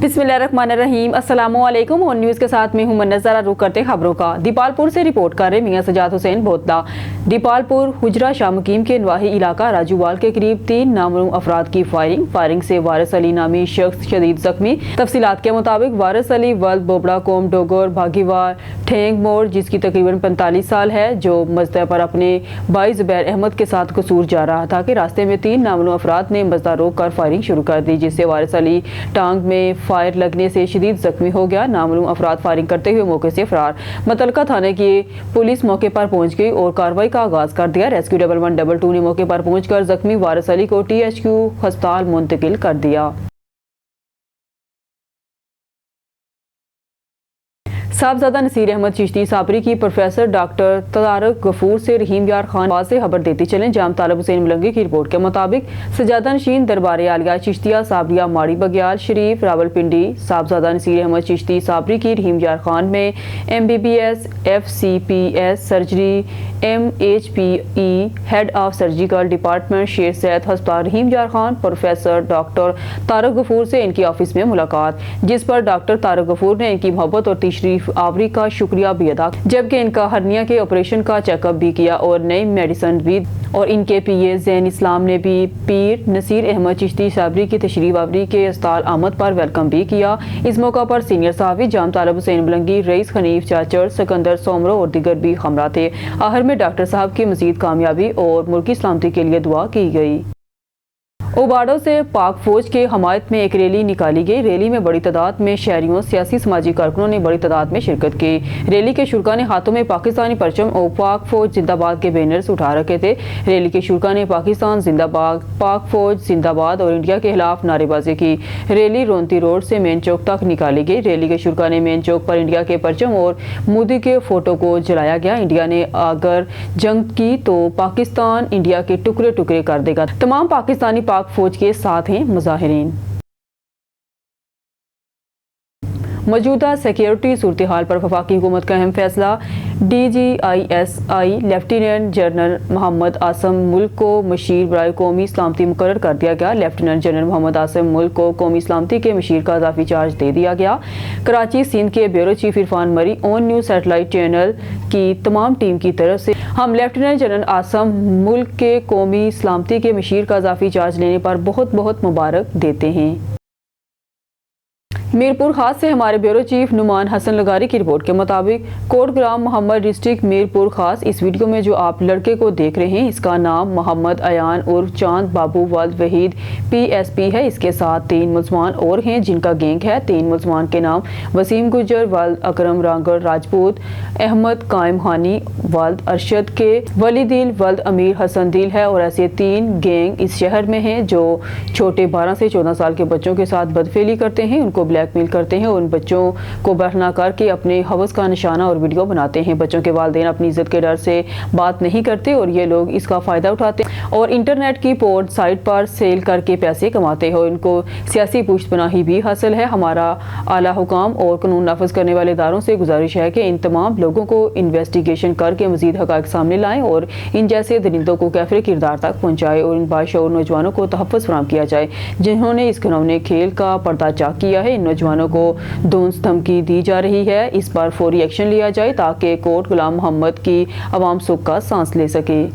बिस्मिल्लाहिर्रहमानिर्रहीम। अस्सलामुअलैकुम। On news के साथ मैं हूं नज़ारा। रुख करते खबरों का। दीपालपुर से रिपोर्ट कर रहे मियां सजाद हुसैन बोतला। दीपालपुर हुजरा शाह मुकीम के नवाही इलाका राजूवाल के करीब 3 नामअलूम अफराद की फायरिंग से वारिस अली नामी शख्स शदीद जख्मी। तफसीलात के मुताबिक वारिस अली वल्द बोबड़ा कोम डोगर भागीवार ठेंग मोड़, जिसकी तकरीबन 45 साल है, जो मजदा पर अपने भाई जुबैर अहमद के साथ कसूर जा रहा था कि रास्ते में 3 नामअलूम अफराद ने मजदा रोक कर फायरिंग शुरू कर दी, जिससे वारिस अली टांग में फायर लगने से शदीद जख्मी हो गया। नामअलूम अफराद फायरिंग करते हुए मौके से फरार। मुतलका थाने की पुलिस मौके पर पहुंच गई और कार्रवाई का आगाज कर दिया। रेस्क्यू 1112 ने मौके पर पहुंचकर जख्मी वारिस अली को THQ अस्पताल मुंतकिल कर दिया। साहबजादा नसीर अहमद चिश्ती साबरी की प्रोफेसर डॉक्टर तारक गफूर से रहीम यार खान से खबर देती चलें। जाम तालब हुसैन मुलंगी की रिपोर्ट के मुताबिक सजादा नशीन दरबार आलिया चिश्तिया साबरिया माड़ी बग्याल शरीफ रावलपिंडी साहबजादा नसीर अहमद चिश्ती साबरी की रहीम यार खान में MBBS FCPS surgery MHPE head of surgical department शेर सैयद अस्पताल रहीम यार खान प्रोफेसर डॉक्टर तारक गफूर से इनकी ऑफिस में मुलाकात, जिस पर डॉक्टर तारक गफूर ने इनकी मोहब्बत और तशरीफ आवरी का शुक्रिया भी अदा, जबकि इनका हर्निया के ऑपरेशन का चेकअप भी किया और नई मेडिसिन भी। और इनके PA ज़ैन इस्लाम ने भी पीर नसीर अहमद चिश्ती साबरी की तशरीफ आवरी के अस्पताल आमद पर वेलकम भी किया। इस मौका पर सीनियर सहाफ़ी जाम तालब हुसैन मुलंगी, रईस हनीफ चाचर, सिकंदर सोमरो और दीगर भी हमरा थे। आखिर में डॉक्टर साहब की मज़ीद कामयाबी और मुल्की सलामती के लिए दुआ की गई। ओबाडो से पाक फौज के हमायत में एक रैली निकाली गई। रैली में बड़ी तादाद में शहरियों, सियासी समाजी कारकुनों ने बड़ी तादाद में शिरकत की। रैली के शुरा ने हाथों में पाकिस्तानी परचम और पाक फौज जिंदाबाद के बैनर्स उठा रखे थे। रैली के शुरा ने पाकिस्तान जिंदाबाद, पाक फौज जिंदाबाद और इंडिया के खिलाफ नारेबाजी की। रैली रोंती रोड से मेन चौक तक निकाली गई। रैली के शुरा ने मेन चौक पर इंडिया के परचम और मोदी के फोटो को जलाया गया। इंडिया ने अगर जंग की तो पाकिस्तान इंडिया के टुकड़े टुकड़े कर देगा। तमाम पाकिस्तानी पाक फौज के साथ हैं मुजाहिरीन। मौजूदा सिक्योरिटी सूरत हाल पर वफाकी हुकूमत का अहम फैसला। DGISI lieutenant general Mohammad Asim मुल्क को मशीर बराए कौमी सलामती मुकर्रर कर दिया गया। लेफ्टिनेंट जनरल मोहम्मद आसम मुल्क को कौमी सलामती के मशीर का इजाफी चार्ज दे दिया गया। कराची सिंध के ब्यूरो चीफ इरफान मरी ऑन न्यूज़ सैटेलाइट चैनल की तमाम टीम की तरफ से हम लेफ्टिनेंट जनरल आसम मुल्क के कौमी सलामती के मशीर का इजाफी चार्ज लेने पर बहुत बहुत मुबारक देते हैं। मीरपुर खास से हमारे ब्यूरो चीफ नुमान हसन लगारी की रिपोर्ट के मुताबिक कोट गुलाम मोहम्मद डिस्ट्रिक्ट मीरपुर खास। इस वीडियो में जो आप लड़के को देख रहे हैं, इसका नाम मोहम्मद अयान उर्फ चांद बाबू वल्द वहीद PSP है। इसके साथ 3 मुसलमान और हैं जिनका गैंग है। 3 मुसलमान के नाम वसीम गुजर वल्द अकरम रांगड़ राजपूत, अहमद कायम हानी वल्द अरशद के, वलीदिल वल्द अमीर हसन दिल है। और ऐसे 3 गैंग इस शहर में हैं जो छोटे 12 से 14 साल के बच्चों के साथ बदफेली करते हैं, उनको ब्लैकमेल करते हैं और उन बच्चों को बहना करके अपने हवस का निशाना और वीडियो बनाते हैं। बच्चों के वालिदैन अपनी इज्जत के डर से बात नहीं करते और ये लोग इसका फ़ायदा उठाते हैं और इंटरनेट की पोर्न साइट पर सेल करके पैसे कमाते हैं। इनको सियासी पुष्टपनाही भी हासिल है। हमारा आला हुकाम और कानून नाफिज करने वाले इदारों से गुजारिश है कि इन तमाम लोगों को इन्वेस्टिगेशन करके मज़ीद हक़ाइक़ सामने लाएँ और इन जैसे दरिंदों को कैफरे किरदार तक पहुँचाए और इन बाशऊर नौजवानों को तहफ़्फ़ुज़ फराहम किया जाए जिन्होंने इस घिनौने खेल का पर्दाचाक किया है। इन नौजवानों को धौंस धमकी दी जा रही है, इस पर फौरी एक्शन लिया जाए ताकि कोट गुलाम मोहम्मद की आवाम सुख का सांस ले सके।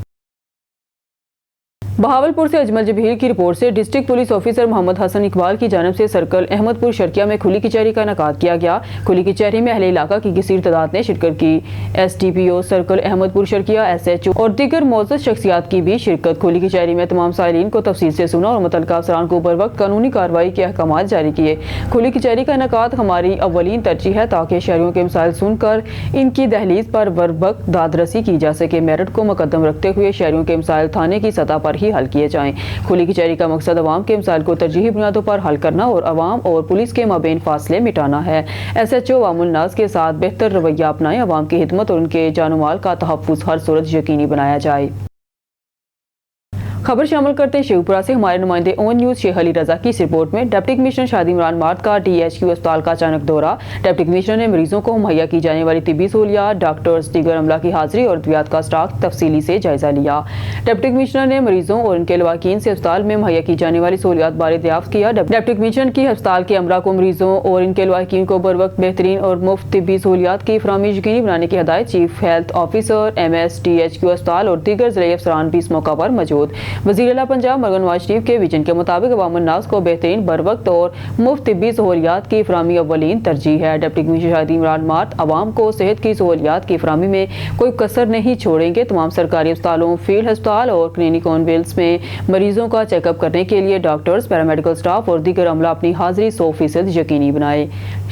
बहावलपुर से अजमल जबीर की रिपोर्ट से district police officer Mohammad Hassan Iqbal की जानिब से सर्कल अहमदपुर शर्किया में खुली कचहरी का इनेकाद किया गया। खुली कचहरी में अहले इलाका की कसीर तादाद ने शिरकत की। SDPO circle Ahmedpur Sharqia, SHO और दीगर मोअज़्ज़ज़ शख्सियात की भी शिरकत। खुली कचहरी में तमाम साइलिन को तफसील से सुना और मुतल्लिका अफसरान को बर वक्त कानूनी कार्रवाई के अहकाम जारी किए। खुली कचहरी का इनेकाद हमारी अव्वलीन तरजीह है ताकि शहरियों के मसाइल सुनकर इनकी दहलीज पर बर वक्त दादरसी की जा सके। मेरिट को मुकद्दम रखते हुए शहरियों के मसाइल थाने की सतह पर ही हल किए जाएं। खुली कचहरी का मकसद अवाम के मसाइल को तरजीही बुनियादों पर हल करना और अवाम और पुलिस के माबेन फासले मिटाना है। SHO अवामुल नास के साथ बेहतर रवैया अपनाएं, अवाम की खिदमत और उनके जानो माल का तहफ़्फ़ुज़ हर सूरत यकीनी बनाया जाए। खबर शामिल करते हैं शेखपुरा से हमारे नुमाइंदे ऑन न्यूज शेख अली रजा की इस रिपोर्ट में। डिप्टी कमिश्नर शादी इमरान मार्ट का DHQ अस्पताल का अचानक दौरा। डिप्टी कमिश्नर ने मरीजों को मुहैया की जाने वाली तिब्बी सहूलियात, डॉक्टर्स, दीगर अमला की हाजिरी और अद्वियात का स्टॉक तफसीली से जायजा लिया। डिप्टी कमिश्नर ने मरीजों और उनके लवाकीन से अस्पताल में मुहैया की जाने वाली सहूलियात बारे दरियाफ्त किया। डिप्टी कमिश्नर की अस्पताल के अमला को मरीजों और इनके लवाकीन को बर वक्त बेहतरीन और मुफ्त तिब्बी सहूलियात की फराहमी यकीनी बनाने की हिदायत chief health officer MS DHQ अस्पताल और दीगर ज़िले अफसरान भी इस मौका पर मौजूद। वज़ीर आला पंजाब मरहम नवाज शरीफ के विजन के मुताबिक अवाम उन्नास को बेहतरीन बर वक्त और मुफ्त तिब्बी सहूलियात की फराहमी अव्वलीन तरजीह है। डिप्टी कमिश्नर शादी इमरान मार्ट अवाम को सेहत की सहूलियात की फराहमी में कोई कसर नहीं छोड़ेंगे। तमाम सरकारी अस्पतालों, फील्ड अस्पताल और क्लिनिक ऑन व्हील्स में मरीजों का चेकअप करने के लिए डॉक्टर्स, पैरामेडिकल स्टाफ और दीगर अमला अपनी हाजिरी 100% यकीनी बनाए।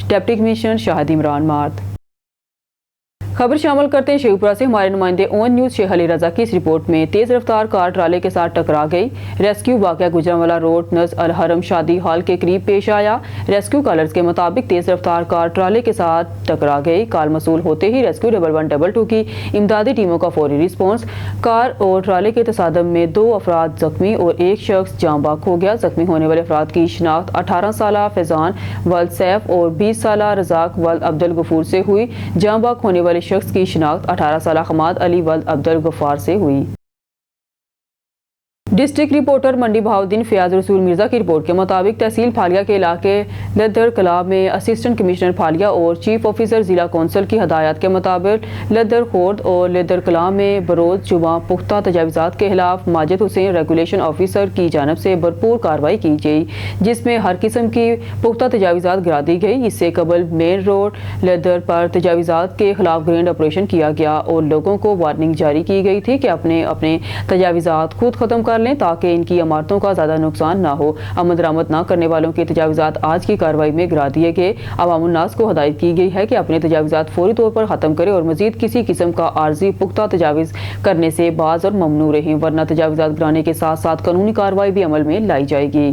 डिप्टी कमिश्नर शादी इमरान मार्ट। खबर शामिल करते हैं शेखपुरा से हमारे नुमाइंदे ऑन न्यूज शेख अली रजा की इस रिपोर्ट में। तेज रफ्तार कार ट्राले के साथ टकरा गई। रेस्क्यू वाकया गुजरांवाला रोड नज़ अल हरम शादी हॉल के करीब पेश आया। रेस्क्यू कॉलर्स के मुताबिक तेज रफ्तार कार ट्राले के साथ टकरा गई। कॉल मसूल होते ही रेस्क्यू 1122 की इमदादी टीमों का फौरी रिस्पॉन्स। कार और ट्राले के तसादम में 2 अफराद जख्मी और एक शख्स जाँ बाक हो गया। जख्मी होने वाले अफराद की शिनाख्त 18 साला फैजान वल्द सैफ और 20 साला रजाक वल्द अब्दुल गफूर से हुई। जाँ बाक होने वाले शख्स की शिनाख्त 18 साला हमाद अली वल्द अब्दुल गफ्फार से हुई। डिस्ट्रिक्ट रिपोर्टर मंडी बहाउद्दीन फयाज रसूल मिर्जा की रिपोर्ट के मुताबिक तहसील फालिया के इलाके लद्दर कला में असिस्टेंट कमिश्नर फालिया और चीफ ऑफिसर जिला कौंसिल की हदायत के मुताबिक लद्दर खोर्द और लद्दर कला में बरोज जुमा पुख्ता तजावीज़ात के खिलाफ माजिद हुसैन रेगुलेशन ऑफिसर की जानब से भरपूर कार्रवाई की गई, जिसमें हर किस्म की पुख्ता तजावीज़ात गिरा दी गई। इससे कबल मेन रोड लद्दर पर तजावीज़ात के खिलाफ ग्रैंड ऑपरेशन किया गया और लोगों को वार्निंग जारी की गई थी कि अपने अपने तजावीज़ात खुद ख़त्म कर लें ताकि इनकी इमारतों का ज़्यादा नुकसान ना हो। आमद दरामद ना करने वालों के तजावीज़ात आज की कार्रवाई में गिरा दिए गए। अवाम उन्नास को हदायत की गई है कि अपने तजावीज़ात फौरी तौर पर ख़त्म करें और मज़ीद किसी किस्म का आर्जी पुख्ता तजावीज़ करने से बाज और ममनू रहें, वरना तजावीज़ात गिराने के साथ साथ कानूनी कार्रवाई भी अमल में लाई जाएगी।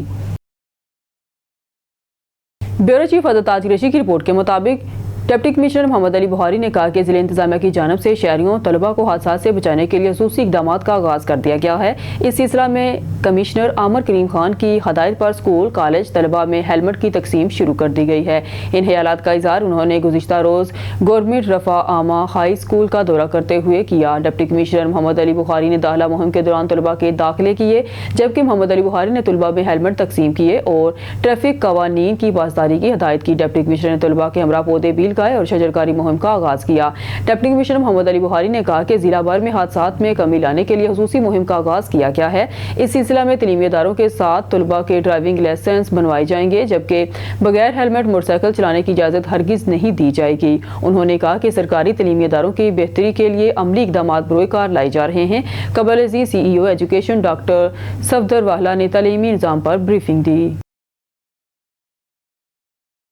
ब्यूरो चीफ ताज कुरैशी की रिपोर्ट के मुताबिक डिप्टी कमिश्नर मोहम्मद अली बुखारी ने कहा कि जिला इंतजामिया की जानब से शहरियों तलबा को हादसा से बचाने के लिए खसूसी इकदाम का आगाज़ कर दिया गया है। इस सिलसिला में कमिश्नर आमिर करीम खान की हदायत पर स्कूल कॉलेज तलबा में हेलमेट की तकसीम शुरू कर दी गई है। इन ख्यालात का इज़हार उन्होंने गुज़िश्ता रोज़ गवर्नमेंट रफ़ा आमा हाई स्कूल का दौरा करते हुए किया। डिप्टी कमिश्नर मोहम्मद अली बुखारी ने दाखिला मुहिम के दौरान तलबा के दाखिले किए, जबकि मोहम्मद अली बुखारी ने तलबा में हेलमेट तकसीम किए और ट्रैफिक कवानीन की पासदारी की हदायत की। डिप्टी कमिश्नर ने तलबा के हमरा पौधे भी लगाए और शजरकारी मुहिम का आगाज किया। डिप्टी कमिश्नर मोहम्मद अली बुखारी ने कहा कि जिला भर में हादसात में कमी लाने के लिए खसूसी मुहिम का आगाज किया गया है। इस सिलसिला में तलीमी इदारों के साथ तलबा के ड्राइविंग लाइसेंस बनवाए जाएंगे, जबकि बगैर हेलमेट मोटरसाइकिल चलाने की इजाज़त हरगिज नहीं दी जाएगी। उन्होंने कहा कि सरकारी तलीमी इदारों की बेहतरी के लिए अमली इकदाम बरोकार लाए जा रहे हैं। कबल अजीज CEO एजुकेशन डॉक्टर सफदर वाहला ने तलीमी निज़ाम पर ब्रीफिंग दी।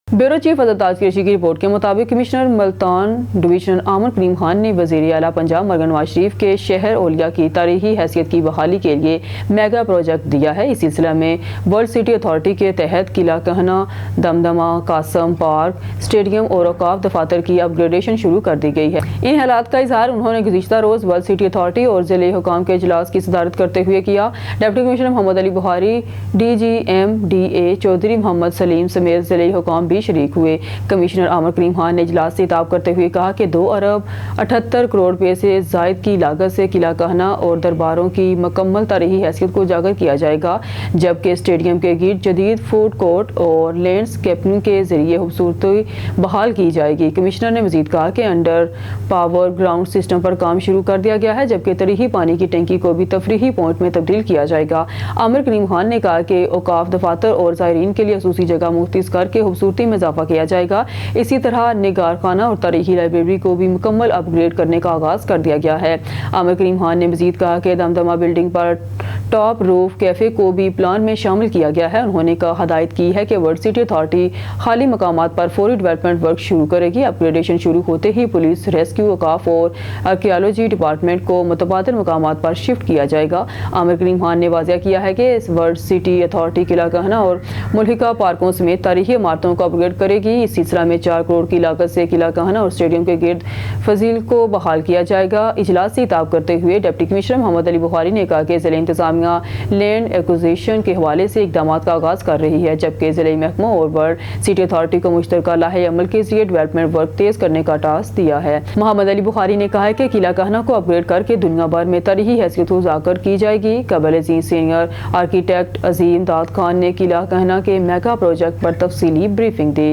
ब्यूरो चीफ ताज कुरैशी की रिपोर्ट के मुताबिक कमिश्नर मुल्तान डिवीजन आमिर करीम खान ने वज़ीर आला पंजाब मरहम नवाज शरीफ के शहर ओलिया की तारीखी हैसियत की बहाली के लिए मेगा प्रोजेक्ट दिया है। इस सिलसिले में वर्ल्ड सिटी अथॉरिटी के तहत किला कहना, दमदमा, कासम पार्क, स्टेडियम और औकाफ दफातर की अपग्रेडेशन शुरू कर दी गई है। इन हालात का इजहार उन्होंने गुज़िश्ता रोज़ वर्ल्ड सिटी अथॉरिटी और ज़िले हुकाम के इजलास की सदारत करते हुए किया। Deputy commissioner Mohammad Ali Bukhari, DG MDA Chaudhry Mohammad Saleem समेत ज़िले हुकाम शरीक हुए। कमिश्नर आमिर करीम खान ने इजलास से खिताब करते हुए कहा कि 2 अरब 78 करोड़ रुपए से जायद की लागत से किला कहना और दरबारों की मुकम्मल तारीखी हैसियत को उजागर किया जाएगा, जबकि स्टेडियम के गिर्द जदीद फूड कोर्ट और लैंडस्केपिंग के जरिए खूबसूरती बहाल की जाएगी। कमिश्नर ने मजीद कहा कि अंडर पावर ग्राउंड सिस्टम पर काम शुरू कर दिया गया है, जबकि तरीही पानी की टंकी को भी तफरीही पॉइंट में तब्दील किया जाएगा। आमिर करीम खान ने कहा कि औकाफ दफातर और ज़ायरीन के लिए खसूसी जगह मुख्तस करके खूबसूरती में इजाफा किया जाएगा। इसी तरह निगार खाना और तारीखी लाइब्रेरी को भी मुकम्मल अपग्रेड करने का आगाज कर दिया गया है। आमिर करीम खान ने मजीद कहा कि दमदमा बिल्डिंग पर टॉप रूफ कैफे को भी प्लान में शामिल किया गया है। उन्होंने हदायत की है कि वर्ल्ड सिटी अथॉरिटी खाली मकामात पर फौरी डेवलपमेंट वर्क शुरू करेगी। अपग्रेडेशन शुरू होते ही पुलिस, रेस्क्यू, औकाफ और आर्कियोलॉजी डिपार्टमेंट को मुतबादिल मकामात पर शिफ्ट किया जाएगा। आमिर करीम खान ने वाज़ेह किया है कि वर्ल्ड सिटी अथॉरिटी किला कहना और मुल्हिका पार्कों समेत तारीखी इमारतों को अपग्रेड करेगी। इस सिलसिला में 4 करोड़ की लागत से किला कहना और स्टेडियम के गिर्द फजील को बहाल किया जाएगा। इजलास से खिताब करते हुए डिप्टी कमिश्नर मोहम्मद अली बुखारी ने कहा कि जिला इंतजामिया लैंड एक्विजिशन के हवाले से इकदाम का आगाज कर रही है, जबकि जिले महकमों और वर्ल्ड सिटी अथॉरिटी को मुश्तरका लाहे अमल के जरिए डेवलपमेंट वर्क तेज करने का टास्क दिया है। मोहम्मद अली बुखारी ने कहा है कि किला कहना को अपग्रेड करके दुनिया भर में तरीही हैसियत उजागर की जाएगी। कबल अजीज सीनियर आर्किटेक्ट अजीम दाद खान ने किला कहना के मेगा प्रोजेक्ट पर तफसीली ब्रीफिंग दी।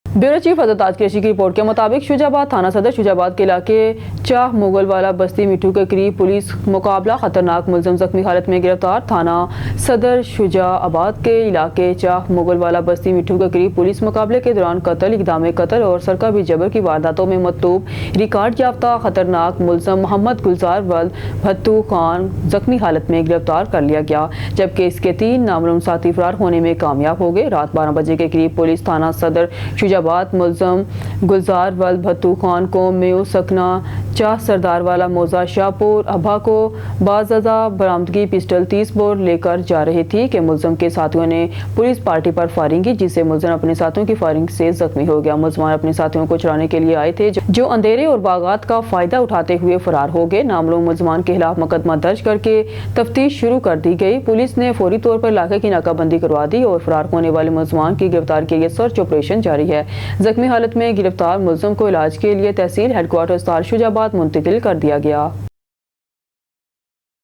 ब्यूरो चीफ हजरत ताज कृषि की रिपोर्ट के मुताबिक शुजाबाद थाना सदर शुजाबाद के इलाके चाह मुगल वाला बस्ती मिठू के करीब पुलिस मुकाबला खतरनाक मुलजम जख्मी हालत में गिरफ्तार। थाना सदर शुजाबाद के इलाके चाह मुगल वाला बस्ती मिठू के करीब पुलिस मुकाबले के दौरान कत्ल, इक़दाम कत्ल और सरका भी जबर की वारदातों में मतूब रिकॉर्ड याफ्ता खतरनाक मुलजम मोहम्मद गुलजार वल्द भत्तू खान जख्मी हालत में गिरफ्तार कर लिया गया, जबकि इसके 3 नामलूम साथी फरार होने में कामयाब हो गए। रात 12 बजे के करीब पुलिस थाना सदर शुजाबाद मुलजम गुलजार वल्द भत्तू खान को मेऊ सकना चाह सरदार वाला मौजा शाहपुर अभा को बाज़ा बरामदगी पिस्टल 30 बोर लेकर जा रही थी कि मुलजम के साथियों ने पुलिस पार्टी पर फायरिंग की, जिससे मुलजम अपने साथियों की फायरिंग से जख्मी हो गया। मुलजमान अपने साथियों को चुराने के लिए आए थे, जो अंधेरे और बागात का फायदा उठाते हुए फरार हो गए। नामलूम मुलजमान के खिलाफ मुकदमा दर्ज करके तफ्तीश शुरू कर दी गई। पुलिस ने फौरी तौर पर इलाके की नाकाबंदी करवा दी और फरार होने वाले मुलजमान की गिरफ्तार के लिए सर्च ऑपरेशन जारी है। जख्मी हालत में गिरफ्तार मुलजम को इलाज के लिए तहसील हेडक्वार्टर अस्पताल शुजाबाद मुंतकिल कर दिया गया।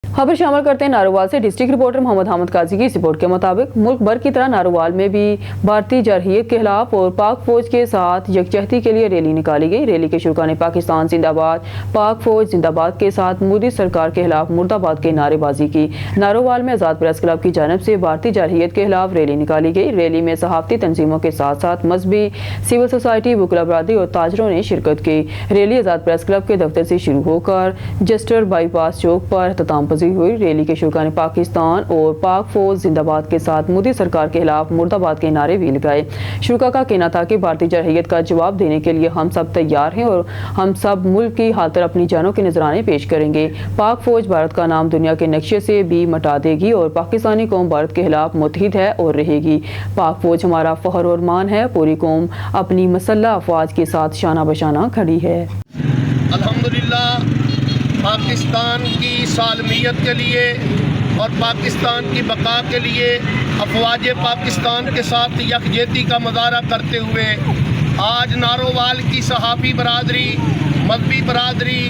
खबर शामिल करते हैं नारोवाल से। डिस्ट्रिक्ट रिपोर्टर मोहम्मद हामिद काजी की इस रिपोर्ट के मुताबिक मुल्क भर की तरह नारोवाल में भी भारतीय जरहियत के खिलाफ और पाक फौज के साथ यकजहती के लिए रैली निकाली गई। रैली के शुरा ने पाकिस्तान जिंदाबाद, पाक फौज जिंदाबाद के साथ मोदी सरकार के खिलाफ मुर्दाबाद के नारेबाजी की। नारोवाल में आज़ाद प्रेस क्लब की जानिब से भारतीय जरहियत के खिलाफ रैली निकाली गई। रैली में सहाफती तंजीमों के साथ साथ मजहबी, सिविल सोसाइटी, वकील बरादरी और ताजरों ने शिरकत की। रैली आज़ाद प्रेस क्लब के दफ्तर से शुरू होकर जस्टर बाईपास चौक पर अख्ताम पजीर हुई। रैली के शुरा ने पाकिस्तान और पाक फौज जिंदाबाद के साथ मोदी सरकार के खिलाफ मुर्दाबाद के नारे भी लगाए। शुरा का कहना था कि भारतीय जरहियत का जवाब देने के लिए हम सब तैयार हैं और हम सब मुल्क की खातिर अपनी जानों के नजराने पेश करेंगे। पाक फौज भारत का नाम दुनिया के नक्शे से भी मिटा देगी और पाकिस्तानी कौम भारत के खिलाफ मुत्तहिद है और रहेगी। पाक फौज हमारा फख्र और मान है। पूरी कौम अपनी मसल्लह अफवाज के साथ शाना बशाना खड़ी है। अल्हम्दुलिल्लाह पाकिस्तान की सालमियत के लिए और पाकिस्तान की बका के लिए अफवाज पाकिस्तान के साथ यकजहती का मुजाहरा करते हुए आज नारोवाल की सहाफ़ी बरादरी, मजहबी बरादरी,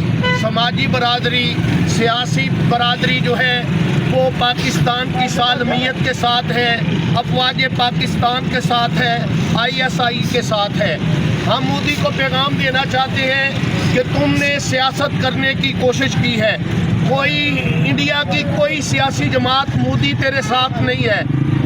समाजी बरादरी, सियासी बरादरी जो है वो पाकिस्तान की सालमियत के साथ है, अफवाज पाकिस्तान के साथ है, ISI के साथ है। हम मोदी को पैगाम देना चाहते हैं कि तुमने सियासत करने की कोशिश की है। कोई इंडिया की कोई सियासी जमात मोदी तेरे साथ नहीं है,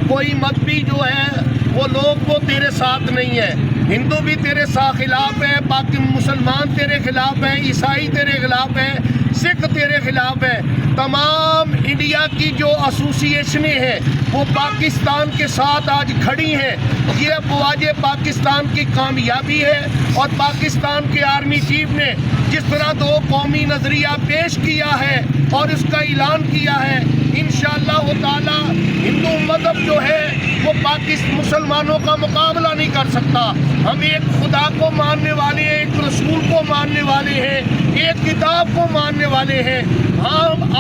कोई मजहबी जो है वो लोग वो तेरे साथ नहीं है। हिंदू भी तेरे साथ खिलाफ है, बाकी मुसलमान तेरे खिलाफ है, ईसाई तेरे खिलाफ है, सिख तेरे खिलाफ है। तमाम इंडिया की जो एसोसिएशनें हैं वो पाकिस्तान के साथ आज खड़ी हैं। ये अफवाज पाकिस्तान की कामयाबी है और पाकिस्तान के आर्मी चीफ ने जिस तरह 2 कौमी नज़रिया पेश किया है और इसका ऐलान किया है, इंशाअल्लाह ताला हिंदू मज़हब जो है वो पाकिस्तान मुसलमानों का मुकाबला नहीं कर सकता। हम एक खुदा को मानने वाले हैं, एक रसूल को मानने वाले हैं, एक किताब को मानने वाले हैं। हम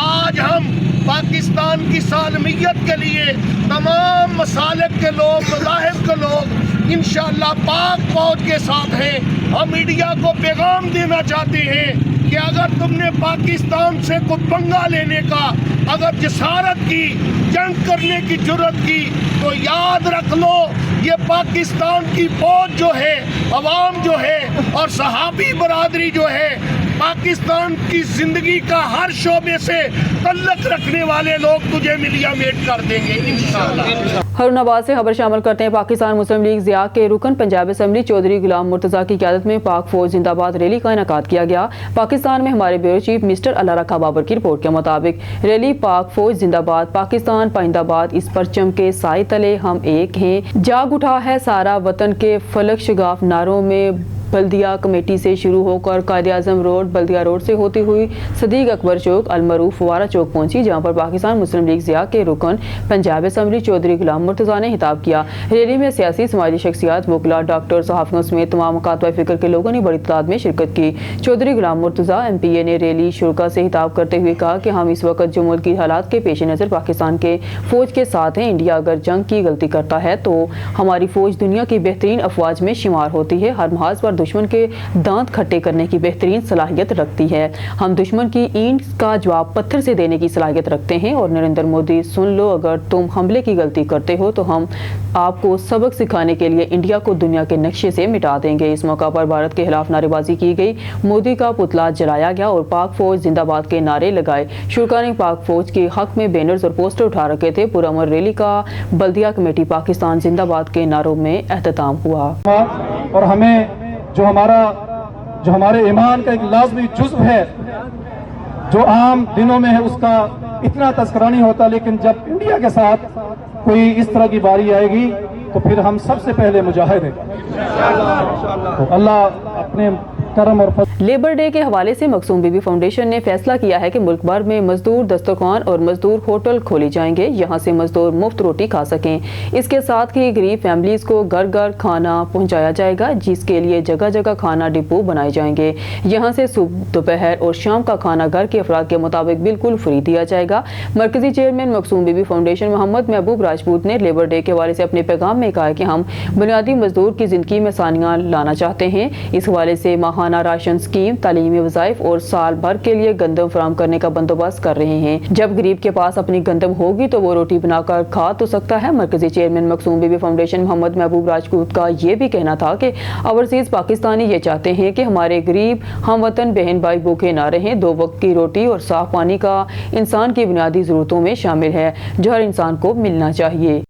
पाकिस्तान की सालमियत के लिए तमाम मसालिक के लोग, मज़ाहिब के लोग इंशाअल्लाह पाक फौज के साथ हैं। हम इंडिया को पैगाम देना चाहते हैं कि अगर तुमने पाकिस्तान से कोई पंगा लेने का अगर जसारत की, जंग करने की जुर्रत की, तो याद रख लो ये पाकिस्तान की फौज जो है, अवाम जो है और सहाबी बरादरी जो है, पाकिस्तान की जिंदगी का हर शोबे से तल्लक रखने वाले लोग तुझे मिलिया मेट कर देंगे इंशाअल्लाह। हरुणाबाद से खबर शामिल करते हैं। पाकिस्तान मुस्लिम लीग ज़िया के रुकन पंजाब असेंबली चौधरी गुलाम मुर्तज़ा की क़यादत में पाक फौज जिंदाबाद रैली का इनेकाद किया गया। पाकिस्तान में हमारे ब्यूरो चीफ मिस्टर अल्लाह रखा बाबर की रिपोर्ट के मुताबिक रैली पाक फौज जिंदाबाद, पाकिस्तान पाइंदाबाद, इस परचम के साए तले हम एक हैं, जाग उठा है सारा वतन के फलक शगाफ नारों में बल्दिया कमेटी से शुरू होकर कायद-ए-आज़म रोड, बल्दिया रोड से होती हुई सदीक अकबर चौक, अलमरूफ फवारा चौक पहुंची, जहां पर पाकिस्तान मुस्लिम लीग ज़िया के रुकन पंजाब असेंबली चौधरी गुलाम मुर्तज़ा ने खिताब किया। रैली में सियासी समाजी शख्सियात, वकला, डॉक्टर, सहाफ़ियों समेत तमाम मकातब फ़िक्र के लोगों ने बड़ी तादाद में शिरकत की। चौधरी गुलाम मुर्तज़ा MPA ने रैली शुरा से खिताब करते हुए कहा कि हम इस वक्त जो मुल्क की हालात के पेश नज़र पाकिस्तान के फ़ौज के साथ हैं। इंडिया अगर जंग की गलती करता है तो हमारी फ़ौज दुनिया की बेहतरीन अफवाज में शुमार होती है। हर महाज पर दुश्मन के दांत खट्टे करने की बेहतरीन सलाहियत रखती है। हम दुश्मन की ईंट का जवाब पत्थर से देने की सलाहियत रखते हैं। और नरेंद्र मोदी, सुन लो, अगर तुम हमले की गलती करते हो तो हम आपको सबक सिखाने के लिए इंडिया को दुनिया के नक्शे से मिटा देंगे। इस मौका पर भारत के खिलाफ नारेबाजी की गई, मोदी का पुतला जलाया गया और पाक फौज जिंदाबाद के नारे लगाए। शुरा ने पाक फौज के हक में बैनर्स और पोस्टर उठा रखे थे। पुरअमन रैली का बल्दिया कमेटी पाकिस्तान जिंदाबाद के नारों में एहतताम हुआ। और हमें जो हमारे ईमान का एक लाजमी जुज़्व है, जो आम दिनों में है, उसका इतना तज़किरा नहीं होता, लेकिन जब इंडिया के साथ कोई इस तरह की बारी आएगी तो फिर हम सबसे पहले मुजाहिद हैं। तो अल्लाह अपने करम और लेबर डे के हवाले से मखसूम बीबी फाउंडेशन ने फैसला किया है कि मुल्क भर में मजदूर दस्तरखान और मजदूर होटल खोले जाएंगे, यहाँ से मजदूर मुफ्त रोटी खा सकें। इसके साथ ही गरीब फैमिलीज को घर घर खाना पहुँचाया जाएगा, जिसके लिए जगह जगह खाना डिपो बनाए जाएंगे। यहाँ से सुबह, दोपहर और शाम का खाना घर के अफराद के मुताबिक बिल्कुल फ्री दिया जाएगा। मरकजी चेयरमैन मखसूम बीबी फाउंडेशन मोहम्मद महबूब राजपूत ने लेबर डे के हवाले से अपने पैगाम में कहा कि हम बुनियादी मजदूर की जिंदगी में आसानियाँ लाना चाहते हैं। इस हवाले से माहाना राशन स्कीम, तालीमी वज़ाइफ और साल भर के लिए गंदम फराहम करने का बंदोबस्त कर रहे हैं। जब गरीब के पास अपनी गंदम होगी तो वो रोटी बनाकर खा तो सकता है। मरकजी चेयरमैन मखसूम बीबी फाउंडेशन मोहम्मद महबूब राजपूत का ये भी कहना था कि ओवरसीज पाकिस्तानी ये चाहते हैं कि हमारे गरीब हम वतन बहन भाई भूखे ना रहें। 2 वक्त की रोटी और साफ पानी का इंसान की बुनियादी ज़रूरतों में शामिल है, जो हर इंसान को मिलना चाहिए।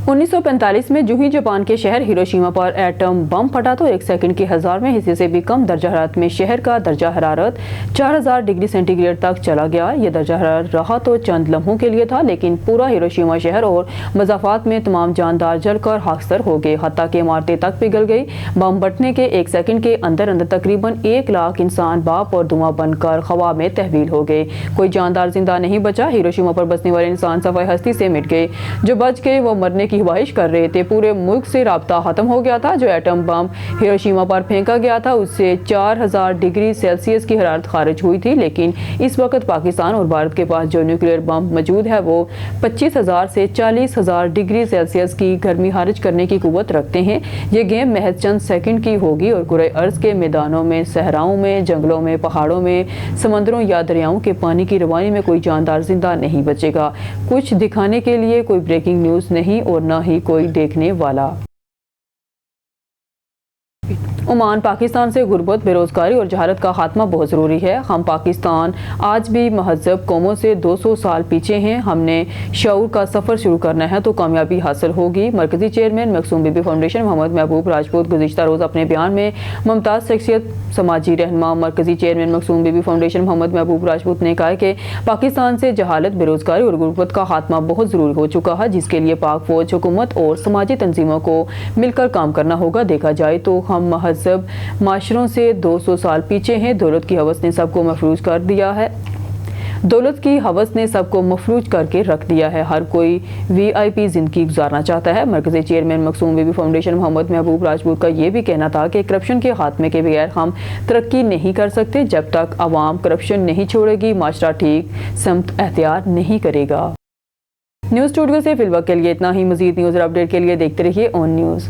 1945 में जूही जापान के शहर हिरोशिमा पर एटम बम फटा तो 1 सेकंड के 1000वें हिस्से से भी कम दर्जा हरारत में शहर का दर्जा हरारत 4000 डिग्री सेंटीग्रेड तक चला गया। यह दर्जा हरारत रहा तो चंद लम्हों के लिए था, लेकिन पूरा हिरोशिमा शहर और मज़ाफ़ात में तमाम जानदार जलकर खाकसर हो गए, हत्ता कि इमारतें तक पिघल गई। बम फटने के 1 सेकंड के अंदर अंदर तकरीबन 1 लाख इंसान बाप और धुआं बनकर हवा में तहवील हो गए। कोई जानदार जिंदा नहीं बचा। हिरोशिमा पर बसने वाले इंसान सफ़ाई हस्ती से मिट गए। जो बच गए वो मरने की ख्वाहिश कर रहे थे। पूरे मुल्क से राब्ता खत्म हो गया था। जो एटम बम हिरोशिमा पर फेंका गया था उससे 4000 डिग्री सेल्सियस की हरारत खारिज हुई थी, लेकिन इस वक्त पाकिस्तान और भारत के पास जो न्यूक्लियर बम मौजूद है वो 25,000 से 40,000 डिग्री सेल्सियस की गर्मी खारिज करने की कुव्वत रखते हैं। ये गेम महज चंद सेकंड की होगी और कुरे अर्ज के मैदानों में, सहराओं में, जंगलों में, पहाड़ों में, समंदरों या दरियाओं के पानी की रवानी में कोई जानदार जिंदा नहीं बचेगा। कुछ दिखाने के लिए कोई ब्रेकिंग न्यूज़ नहीं और न ही कोई देखने वाला। ओमान पाकिस्तान से गुर्बत, बेरोजगारी और जहालत का खात्मा बहुत ज़रूरी है। हम पाकिस्तान आज भी महज़ब कौमों से 200 साल पीछे हैं। हमने शऊर का सफ़र शुरू करना है तो कामयाबी हासिल होगी। मरकज़ी चेयरमैन मखसूम बीबी फाउंडेशन मोहम्मद महबूब राजपूत गुज़िश्ता रोज़ अपने बयान में मुमताज़ शख्सियत, समाजी रहनुमा मरकज़ी चेयरमैन मखसूम बीबी फाउंडेशन मोहम्मद महबूब राजपूत ने कहा कि पाकिस्तान से जहालत, बेरोजगारी और गुर्बत का खात्मा बहुत ज़रूरी हो चुका है, जिसके लिए पाक फ़ौज, हुकूमत और समाजी तंजीमों को मिलकर काम करना होगा। देखा जाए तो हम सब माशरों से 200 साल पीछे हैं। दौलत की हवस ने सबको मफलूज कर दिया है। दौलत की हवस ने सबको मफलूज करके रख दिया है। हर कोई VIP जिंदगी गुजारना चाहता है। मरकज़ी चेयरमैन मखसूम बीबी फाउंडेशन मोहम्मद महबूब राजपूत का ये भी कहना था कि करप्शन के खात्मे के बगैर हम तरक्की नहीं कर सकते। जब तक आवाम करप्शन नहीं छोड़ेगी, माशरा ठीक समत एख्तियार नहीं करेगा। न्यूज़ स्टूडियो से फिलहाल के लिए इतना ही। मज़ीद न्यूज़ और अपडेट के लिए देखते रहिए ऑन न्यूज़।